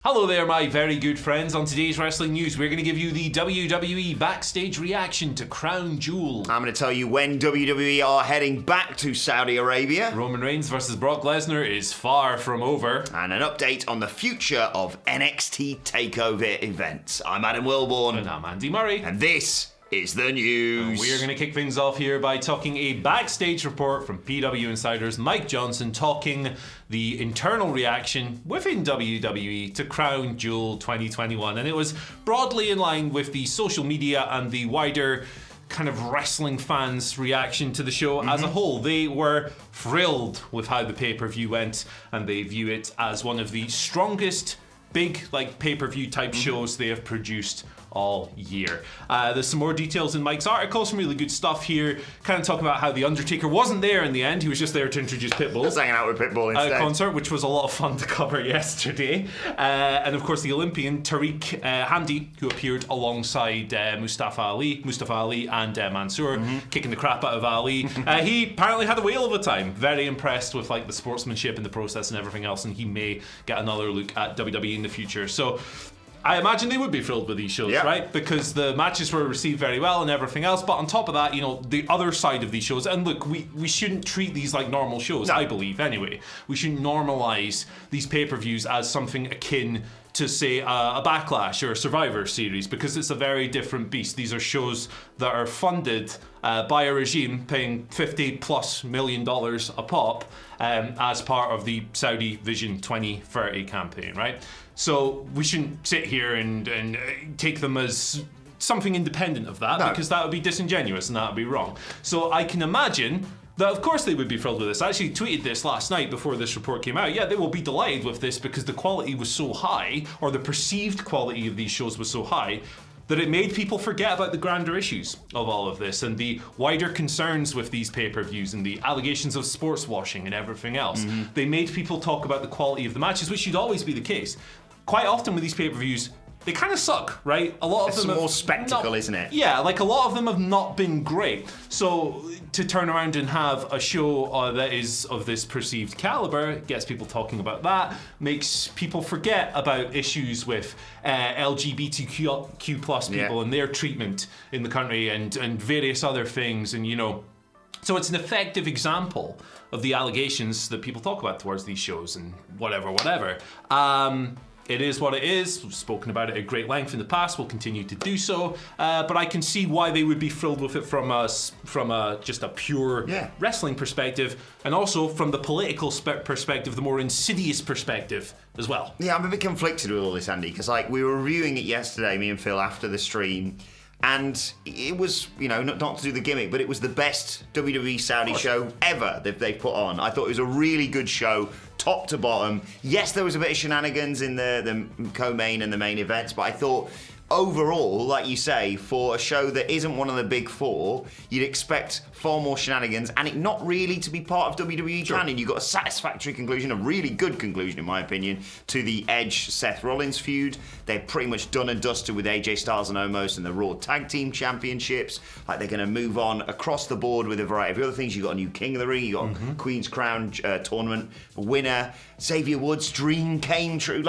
Hello there, my very good friends. On today's wrestling news, we're going to give you the WWE Backstage reaction to Crown Jewel. I'm going to tell you when WWE are heading back to Saudi Arabia. Roman Reigns versus Brock Lesnar is far from over. And an update on the future of NXT TakeOver events. I'm Adam Wilborn. And I'm Andy Murray. And this is the news. We are going to kick things off here by talking a backstage report from PW Insider's Mike Johnson talking the internal reaction within WWE to Crown Jewel 2021. And it was broadly in line with the social media and the wider kind of wrestling fans' reaction to the show as a whole. They were thrilled with how the pay-per-view went, and they view it as one of the strongest big pay-per-view type shows they have produced all year. There's some more details in Mike's article, some really good stuff here. Kind of talking about how The Undertaker wasn't there in the end. He was just there to introduce Pitbull. Just hanging out with Pitbull instead. Concert, which was a lot of fun to cover yesterday. And of course the Olympian Tariq Hamdi, who appeared alongside Mustafa Ali and Mansoor, kicking the crap out of Ali. He apparently had a whale of a time. Very impressed with the sportsmanship in the process and everything else, and he may get another look at WWE in the future. So I imagine they would be thrilled with these shows, right? Because the matches were received very well and everything else. But on top of that, the other side of these shows, and look, we shouldn't treat these like normal shows, I believe, anyway. We shouldn't normalize these pay-per-views as something akin to, say, a Backlash or a Survivor Series, because it's a very different beast. These are shows that are funded by a regime paying $50+ million a pop as part of the Saudi Vision 2030 campaign, right? So we shouldn't sit here and take them as something independent of that, because that would be disingenuous and that would be wrong. So I can imagine that of course they would be thrilled with this. I actually tweeted this last night before this report came out. Yeah, they will be delighted with this because the quality was so high, or the perceived quality of these shows was so high, that it made people forget about the grander issues of all of this and the wider concerns with these pay-per-views and the allegations of sports washing and everything else. They made people talk about the quality of the matches, which should always be the case. Quite often with these pay-per-views, they kind of suck, right? A lot of them. It's more spectacle, isn't it? Yeah, a lot of them have not been great. So to turn around and have a show that is of this perceived caliber, gets people talking about that, makes people forget about issues with LGBTQ plus people and their treatment in the country and various other things, and so it's an effective example of the allegations that people talk about towards these shows and whatever. It is what it is. We've spoken about it at great length in the past. We'll continue to do so. But I can see why they would be thrilled with it from just a pure wrestling perspective, and also from the political perspective, the more insidious perspective as well. Yeah, I'm a bit conflicted with all this, Andy, because we were reviewing it yesterday, me and Phil, after the stream. And it was, not to do the gimmick, but it was the best WWE Saudi show ever that they've put on. I thought it was a really good show, top to bottom. Yes, there was a bit of shenanigans in the co-main and the main events, but I thought overall, like you say, for a show that isn't one of the big four, you'd expect far more shenanigans and it not really to be part of WWE canon. You got a satisfactory conclusion, a really good conclusion in my opinion, to the Edge-Seth Rollins feud. They're pretty much done and dusted with AJ Styles and Omos and the Raw Tag Team Championships. They're going to move on across the board with a variety of other things. You got a new King of the Ring, you got Queen's Crown tournament winner, Xavier Woods' dream came true.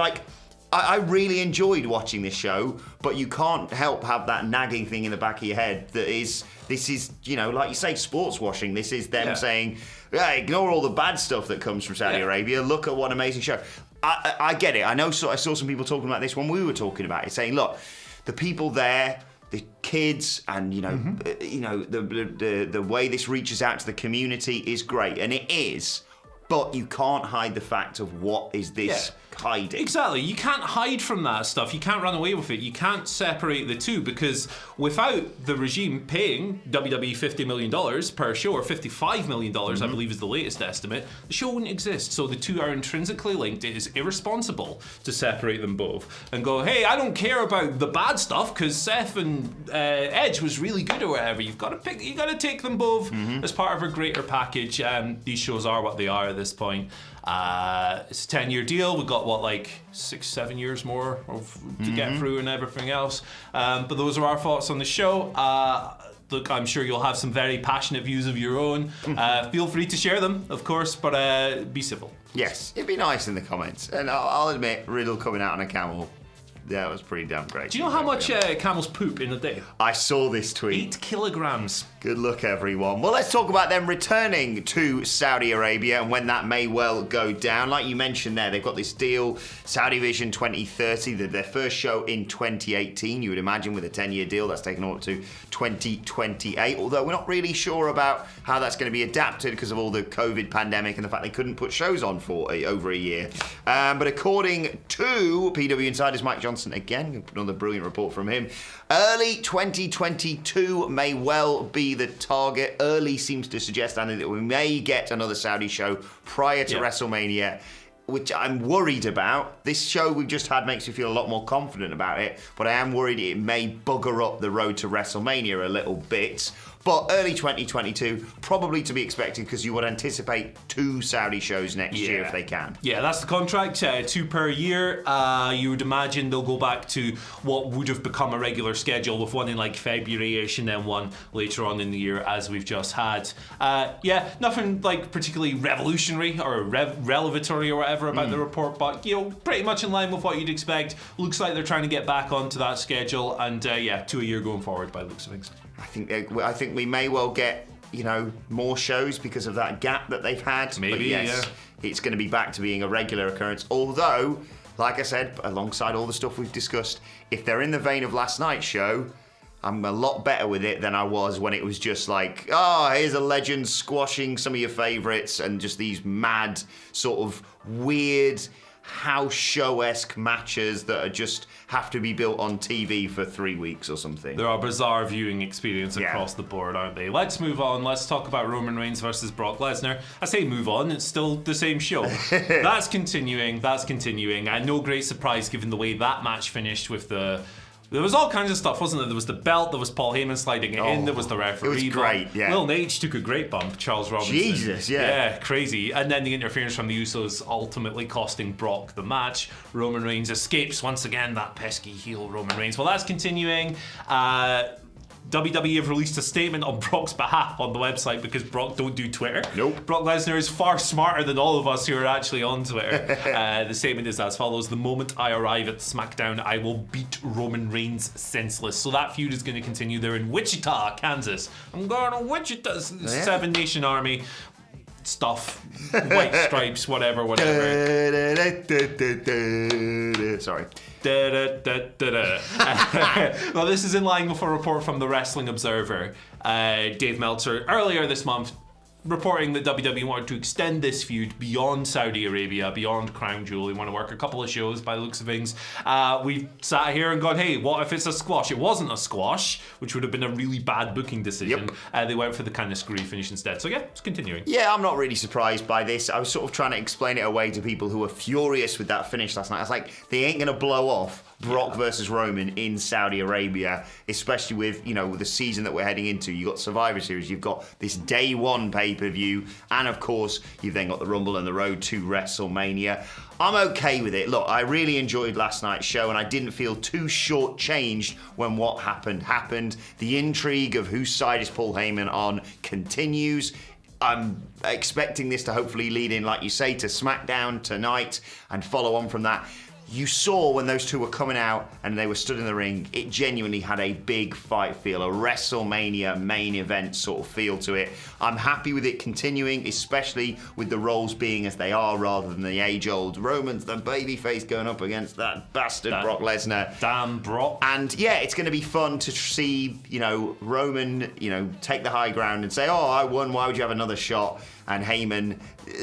I really enjoyed watching this show, but you can't help have that nagging thing in the back of your head that this is, like you say, sports washing. This is them saying, ignore all the bad stuff that comes from Saudi Arabia. Look at what an amazing show. I get it. I know. So I saw some people talking about this when we were talking about it, saying, look, the people there, the kids, and the way this reaches out to the community is great, and it is. But you can't hide the fact of what is this hiding. Exactly. You can't hide from that stuff. You can't run away with it. You can't separate the two, because without the regime paying WWE $50 million per show, or $55 million, I believe is the latest estimate, the show wouldn't exist. So the two are intrinsically linked. It is irresponsible to separate them both and go, hey, I don't care about the bad stuff because Seth and Edge was really good or whatever. You've got to take them both as part of a greater package. These shows are what they are at this point. It's a 10-year deal. We've got 6-7 years more to get through and everything else. But those are our thoughts on the show. Look, I'm sure you'll have some very passionate views of your own. Feel free to share them, of course, but be civil. Yes, it'd be nice in the comments. And I'll admit, Riddle coming out on a camel, that was pretty damn great. Do you know how much camels poop in a day? I saw this tweet. 8 kilograms. Good luck, everyone. Well, let's talk about them returning to Saudi Arabia and when that may well go down. Like you mentioned there, they've got this deal, Saudi Vision 2030, their first show in 2018. You would imagine with a 10-year deal, that's taken up to 2028. Although we're not really sure about how that's going to be adapted because of all the COVID pandemic and the fact they couldn't put shows on for over a year. But according to PW Insider's Mike Johnson, again, another brilliant report from him, early 2022 may well be the target. Early seems to suggest, Andy, that we may get another Saudi show prior to WrestleMania, which I'm worried about. This show we've just had makes me feel a lot more confident about it, but I am worried it may bugger up the road to WrestleMania a little bit. But early 2022, probably to be expected because you would anticipate 2 Saudi shows next year if they can. Yeah, that's the contract, 2 per year. You would imagine they'll go back to what would have become a regular schedule with one in like February-ish and then one later on in the year as we've just had. Nothing like particularly revolutionary or revelatory or whatever about the report, but pretty much in line with what you'd expect. Looks like they're trying to get back onto that schedule and 2 a year going forward by the looks of things. I think we may well get, more shows because of that gap that they've had. Maybe, but yes, it's going to be back to being a regular occurrence. Although, like I said, alongside all the stuff we've discussed, if they're in the vein of last night's show, I'm a lot better with it than I was when it was just like, here's a legend squashing some of your favourites and just these mad sort of weird house show-esque matches that are just have to be built on TV for 3 weeks or something. There are bizarre viewing experience across the board, aren't they? Let's move on. Let's talk about Roman Reigns versus Brock Lesnar. I say move on, it's still the same show. That's continuing. And no great surprise given the way that match finished with there was all kinds of stuff, wasn't there? There was the belt, there was Paul Heyman sliding it in, there was the referee. It was great, Lil Nate took a great bump, Charles Robinson. Jesus, Yeah, crazy. And then the interference from the Usos ultimately costing Brock the match. Roman Reigns escapes once again, that pesky heel Roman Reigns. Well, that's continuing. WWE have released a statement on Brock's behalf on the website because Brock don't do Twitter. Nope. Brock Lesnar is far smarter than all of us who are actually on Twitter. The statement is as follows: the moment I arrive at SmackDown, I will beat Roman Reigns senseless. So that feud is going to continue. They're in Wichita, Kansas. I'm going to Wichita. 7 Nation Army stuff. White stripes, whatever. Sorry. Well, this is in line with a report from the Wrestling Observer. Dave Meltzer earlier this month reporting that WWE wanted to extend this feud beyond Saudi Arabia, beyond Crown Jewel. They want to work a couple of shows by the looks of things. We've sat here and gone, hey, what if it's a squash? It wasn't a squash, which would have been a really bad booking decision. They went for the kind of screwy finish instead. So it's continuing. Yeah, I'm not really surprised by this. I was sort of trying to explain it away to people who were furious with that finish last night. I was like, they ain't going to blow off Brock versus Roman in Saudi Arabia, especially with, the season that we're heading into. You've got Survivor Series, you've got this day one pay-per-view, and of course, you've then got the Rumble and the road to WrestleMania. I'm okay with it. Look, I really enjoyed last night's show, and I didn't feel too short-changed when what happened. The intrigue of whose side is Paul Heyman on continues. I'm expecting this to hopefully lead in, like you say, to SmackDown tonight and follow on from that. You saw when those two were coming out and they were stood in the ring, it genuinely had a big fight feel, a WrestleMania main event sort of feel to it. I'm happy with it continuing, especially with the roles being as they are rather than the age-old Roman's the babyface going up against that bastard Brock Lesnar. Damn Brock. And it's going to be fun to see, Roman, take the high ground and say, I won, why would you have another shot? And Heyman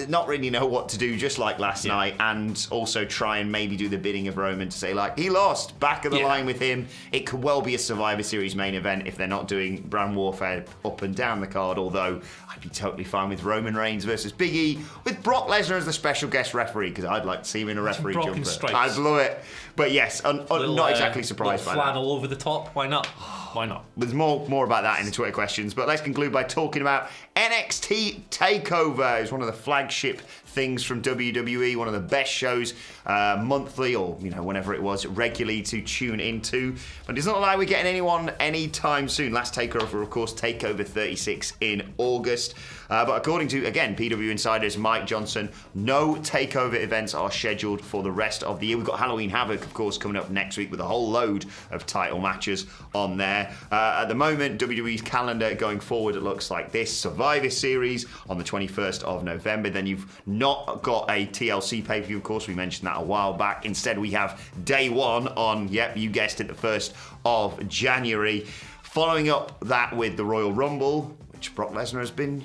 not really know what to do, just like last night, and also try and maybe do the bidding of Roman to say, he lost, back of the line with him. It could well be a Survivor Series main event if they're not doing brand warfare up and down the card, although I'd be totally fine with Roman Reigns versus Big E, with Brock Lesnar as the special guest referee, because I'd like to see him in a referee jumper. I'd love it. But yes, not exactly surprised by that. Flannel over the top, why not? Why not? There's more about that in the Twitter questions, but let's conclude by talking about NXT TakeOver. It's one of the flagship things from WWE, one of the best shows monthly or whenever it was regularly to tune into. But it's not like we're getting anyone anytime soon. Last takeover, of course, TakeOver 36 in August. But according to, again, PW Insider's Mike Johnson, no takeover events are scheduled for the rest of the year. We've got Halloween Havoc, of course, coming up next week with a whole load of title matches on there. At the moment, WWE's calendar going forward, it looks like this. Survivor Series on the 21st of November. Then you've not got a TLC pay-per-view, of course. We mentioned that a while back. Instead, we have Day 1 on, yep, you guessed it, the 1st of January. Following up that with the Royal Rumble, which Brock Lesnar has been,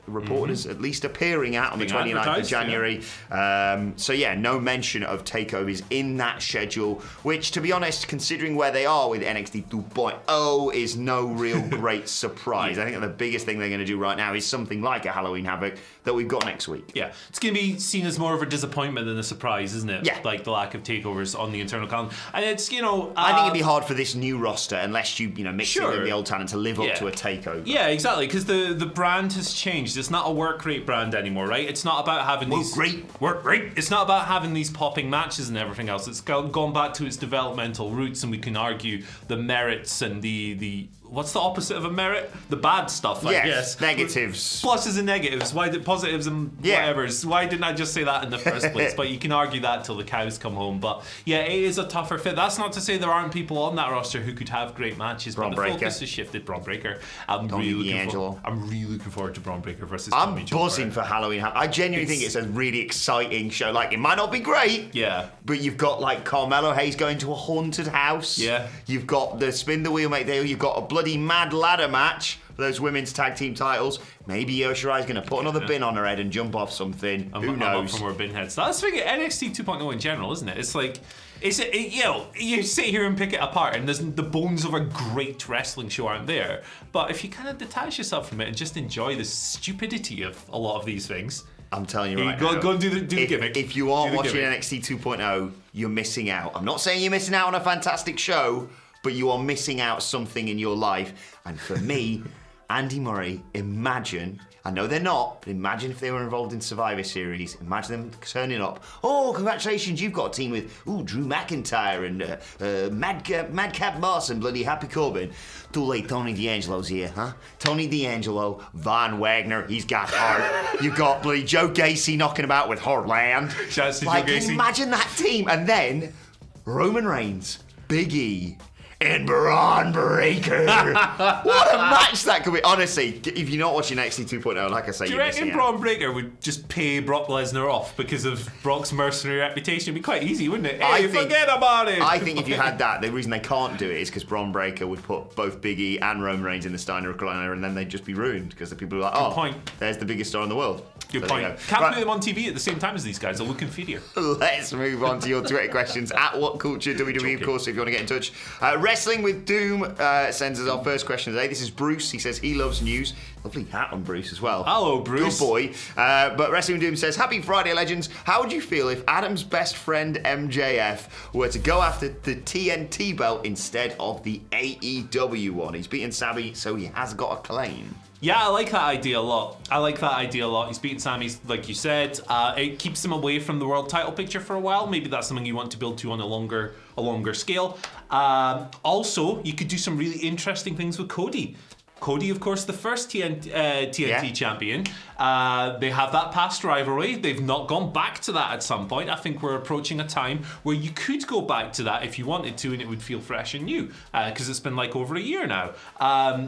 reported as at least appearing at on the 29th of January. Yeah. No mention of takeovers in that schedule, which, to be honest, considering where they are with NXT 2.0, is no real great surprise. I think the biggest thing they're going to do right now is something like a Halloween Havoc that we've got next week. Yeah, it's going to be seen as more of a disappointment than a surprise, isn't it? Yeah. Like the lack of takeovers on the internal calendar. And it's, I think it'd be hard for this new roster unless you, mix in the old talent to live up to a takeover. Yeah, exactly, because the brand has changed. It's not a work rate brand anymore, right? It's not about having work rate. It's not about having these popping matches and everything else. It's gone back to its developmental roots, and we can argue the merits and the what's the opposite of a merit? The bad stuff, I guess. Negatives. Pluses and negatives. Why did positives and whatevers? Why didn't I just say that in the first place? But you can argue that till the cows come home. But yeah, it is a tougher fit. That's not to say there aren't people on that roster who could have great matches. But the focus has shifted. Braun Breaker. I'm really looking forward to Braun Breaker versus I'm buzzing for Halloween. I genuinely think it's a really exciting show. Like, it might not be great. Yeah. But you've got like Carmelo Hayes going to a haunted house. Yeah. You've got the spin the wheel mate there. You've got a bloody mad ladder match for those women's tag team titles. Maybe Io Shirai's going to put another bin on her head and jump off something. Who knows? I'm up for more bin heads. That's the thing at NXT 2.0 in general, isn't it? It's like, you sit here and pick it apart, and the bones of a great wrestling show aren't there. But if you kind of detach yourself from it and just enjoy the stupidity of a lot of these things, I'm telling you right now. Go and do the gimmick. If you aren't watching NXT 2.0, you're missing out. I'm not saying you're missing out on a fantastic show, but you are missing out something in your life. And for me, Andy Murray, imagine, I know they're not, but imagine if they were involved in Survivor Series. Imagine them turning up. Oh, congratulations, you've got a team with Drew McIntyre and Madcap Moss and bloody Happy Corbin. Too late, Tony D'Angelo's here, huh? Tony D'Angelo, Von Wagner, he's got heart. You've got bloody Joe Gacy knocking about with Heartland. Shouts to Joe Gacy. Imagine that team, and then Roman Reigns, Big E, and Braun Breaker. What a match that could be. Honestly, if you're not watching NXT 2.0, like I say, you're missing out. Do you reckon Braun Breaker would just pay Brock Lesnar off because of Brock's mercenary reputation? It'd be quite easy, wouldn't it? Forget about it. I think if you had that, the reason they can't do it is because Braun Breaker would put both Big E and Roman Reigns in the Steiner recliner, and then they'd just be ruined because the people are like, point. There's the biggest star in the world. Good point. Can't put them on TV at the same time as these guys. They'll look inferior. Let's move on to your Twitter questions at WhatCulture WWE, of course, if you want to get in touch. Wrestling with Doom sends us our first question today. This is Bruce. He says he loves news. Lovely hat on Bruce as well. Hello, Bruce. Good boy. But Wrestling with Doom says, Happy Friday, legends. How would you feel if Adam's best friend MJF were to go after the TNT belt instead of the AEW one? He's beaten Sabi, so he has got a claim. Yeah, I like that idea a lot. He's beaten Sami, like you said. It keeps him away from the world title picture for a while. Maybe that's something you want to build to on a longer scale. Also, you could do some really interesting things with Cody. Cody, of course, the first TNT champion. They have that past rivalry. They've not gone back to that at some point. I think we're approaching a time where you could go back to that if you wanted to, and it would feel fresh and new, because it's been like over a year now.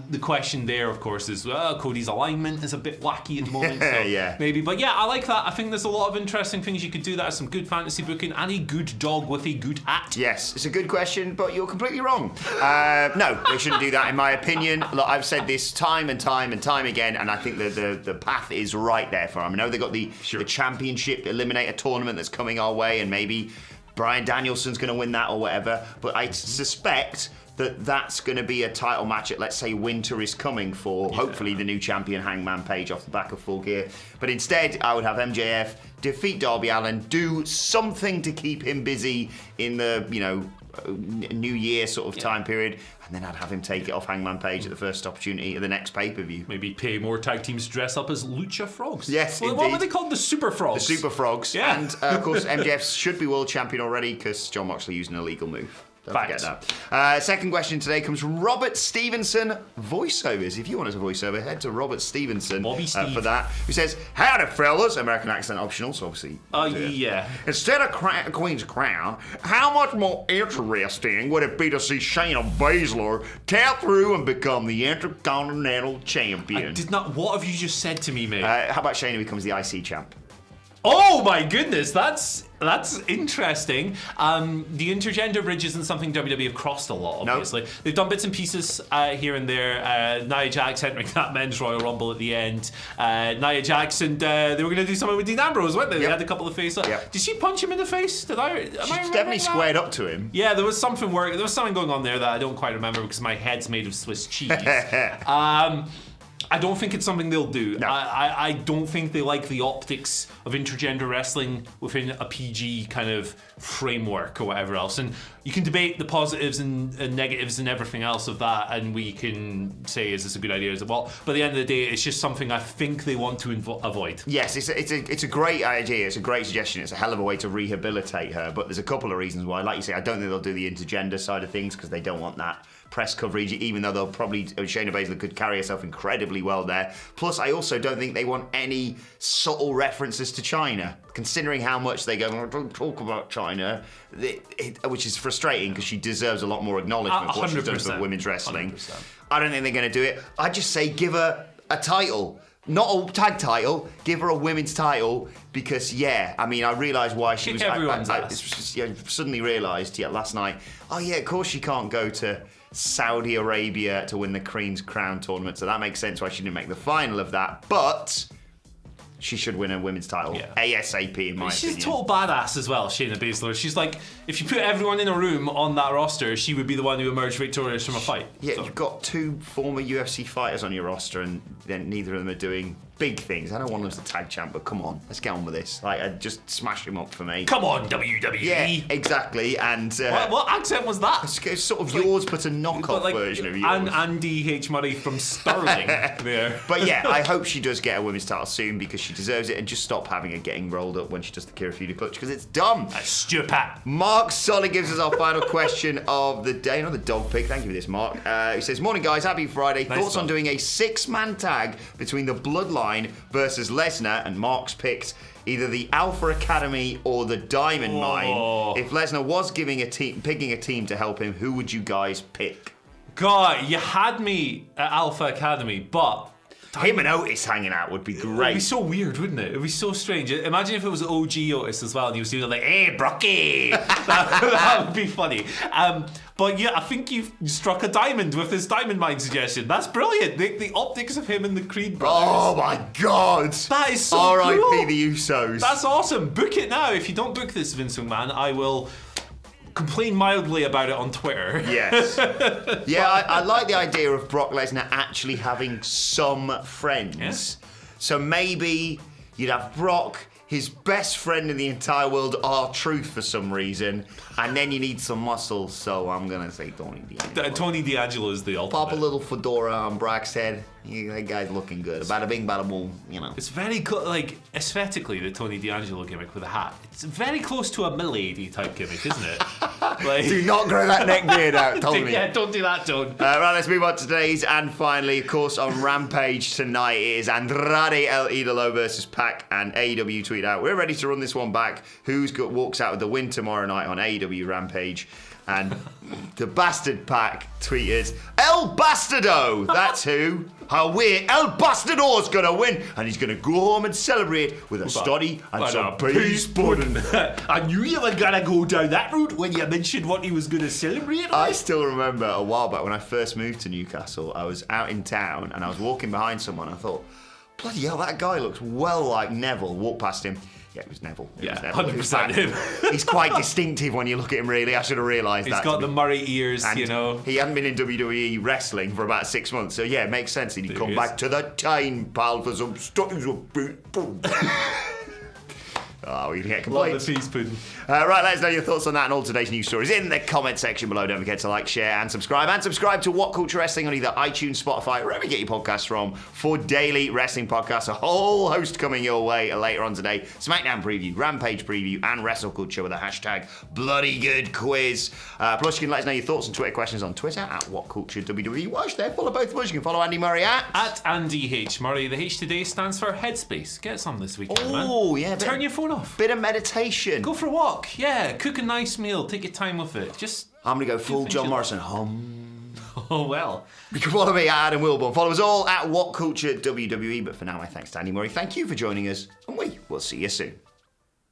The question there, of course, is Cody's alignment is a bit wacky at the moment. So maybe. But yeah, I like that. I think there's a lot of interesting things you could do. That is some good fantasy booking and a good dog with a good hat. Yes, it's a good question, but you're completely wrong. No, they shouldn't do that, in my opinion. Look, I've said this time and time again, and I think the path is right there for them. I know they've got the championship eliminator tournament that's coming our way, and maybe Bryan Danielson's going to win that or whatever, but I suspect that's going to be a title match at, let's say, Winter is Coming for hopefully the new champion Hangman Page off the back of Full Gear. But instead, I would have MJF defeat Darby Allin, do something to keep him busy in the, New Year sort of time period, and then I'd have him take it off Hangman Page at the first opportunity at the next pay-per-view. Maybe pay more tag teams to dress up as Lucha Frogs. Yes, indeed. What were they called? The Super Frogs. The Super Frogs. Yeah. And, of course, MJF should be world champion already because Jon Moxley used an illegal move. Don't Fact. forget that. Second question today comes from Robert Stevenson, voiceovers. If you want us a voiceover, head to Robert Stevenson for that. Who says, "Howdy, fellas." American accent optional, so obviously. Yeah. Instead of Queen's Crown, how much more interesting would it be to see Shayna Baszler tap through and become the Intercontinental Champion? I did not. What have you just said to me, mate? How about Shayna becomes the IC champ? Oh my goodness, that's interesting. The intergender bridge isn't something WWE have crossed a lot, obviously. Nope. They've done bits and pieces here and there. Nia Jax entering that men's Royal Rumble at the end. Nia Jax and they were going to do something with Dean Ambrose, weren't they? They had a couple of faces. Yep. Did she punch him in the face? She definitely squared up to him. Yeah, there was something going on there that I don't quite remember because my head's made of Swiss cheese. I don't think it's something they'll do. No. I don't think they like the optics of intergender wrestling within a PG kind of framework or whatever else. And you can debate the positives and negatives and everything else of that, and we can say, is this a good idea? Is it well? But at the end of the day, it's just something I think they want to avoid. Yes, it's a great idea. It's a great suggestion. It's a hell of a way to rehabilitate her. But there's a couple of reasons why. Like you say, I don't think they'll do the intergender side of things because they don't want that press coverage, even though they'll probably Shayna Baszler could carry herself incredibly well there. Plus, I also don't think they want any subtle references to China, considering how much they go, don't talk about China, which is frustrating because she deserves a lot more acknowledgement for what she's done for women's wrestling. 100%. I don't think they're going to do it. I'd just say give her a title. Not a tag title, give her a women's title because, I realised why she was... I suddenly realised, last night, of course she can't go to Saudi Arabia to win the Queen's Crown tournament, so that makes sense why she didn't make the final of that, but she should win a women's title ASAP in my opinion. She's a total badass as well, Shayna Baszler. She's like, if you put everyone in a room on that roster, she would be the one who emerged victorious from a fight. Yeah, so. You've got two former UFC fighters on your roster and then neither of them are doing big things. I know one of them's a tag champ, but come on, let's get on with this. Just smash him up for me. Come on, WWE. Yeah, exactly. And what accent was that? It's sort of yours, but a knockoff version of yours. And Andy H. Murray from Sterling there. But I hope she does get a women's title soon because she deserves it, and just stop having her getting rolled up when she does the Kira Fuda clutch because it's dumb. That's stupid. Mark Solly gives us our final question of the day. Another dog pick. Thank you for this, Mark. He says, "Morning, guys. Happy Friday. Nice Thoughts on doing a 6-man tag between the Bloodline versus Lesnar?" And Mark's picked either the Alpha Academy or the Diamond Mine. If Lesnar was picking a team to help him, who would you guys pick? God, you had me at Alpha Academy, but him and Otis hanging out would be great. It'd be so weird, wouldn't it? It'd be so strange. Imagine if it was OG Otis as well, and he was doing like, "Hey, Brocky," that would be funny. But I think you've struck a diamond with this Diamond Mine suggestion. That's brilliant. The optics of him and the Creed brothers. Oh my God! That is so R.I.P. cool. the Usos. That's awesome. Book it now. If you don't book this, Vince McMahon, I will complain mildly about it on Twitter. Yes. I like the idea of Brock Lesnar actually having some friends. Yeah. So maybe you'd have Brock, his best friend in the entire world, R-Truth for some reason, and then you need some muscle, so I'm going to say Tony D'Angelo. Tony D'Angelo is the ultimate. Pop a little fedora on Brock's head. That guy's looking good. Bada bing, bada boom, It's very, aesthetically, the Tony D'Angelo gimmick with a hat. It's very close to a milady type gimmick, isn't it? Do not grow that neck beard out, Tony. Yeah, don't do that, Don. Right, let's move on to today's. And finally, of course, on Rampage tonight, it is Andrade El Idolo versus Pac, and AEW tweet out, "We're ready to run this one back. Walks out with the win tomorrow night on AEW Rampage?" And the bastard Pac tweeted, "El Bastardo, that's who. How weird, El Bastardo's gonna win, and he's gonna go home and celebrate with a study and some peas pudding." I knew you were gonna go down that route when you mentioned what he was gonna celebrate. I still remember a while back when I first moved to Newcastle, I was out in town and I was walking behind someone. I thought, bloody hell, that guy looks well like Neville. Walked past him. Yeah, it was Neville. It Yeah, was Neville. 100% him. He's quite distinctive when you look at him, really. I should have realised that. He's got the Murray ears, And you know. he hadn't been in WWE wrestling for about 6 months, so yeah, it makes sense that he'd come back to the time, pal, for some studies of boot. Oh, we can get Love complaints. the peas pudding. Right, let us know your thoughts on that and all today's news stories in the comment section below. Don't forget to like, share, and subscribe. And subscribe to What Culture Wrestling on either iTunes, Spotify, wherever you get your podcasts from, for daily wrestling podcasts. A whole host coming your way later on today. SmackDown preview, Rampage preview, and WrestleCulture with a hashtag Bloody Good Quiz. Plus, you can let us know your thoughts and Twitter questions on Twitter at WhatCultureWWE. Watch there, follow both of us. You can follow Andy Murray At Andy H. Murray. The H today stands for Headspace. Get some this weekend, man. Oh, yeah. Turn your phone off. Bit of meditation. Go for a walk. Yeah, cook a nice meal. Take your time with it. Just. I'm going to go full things John you Morrison. Oh, well. You can follow me at Adam Wilborn. Follow us all at WhatCultureWWE. But for now, my thanks to Andy Murray. Thank you for joining us, and we will see you soon.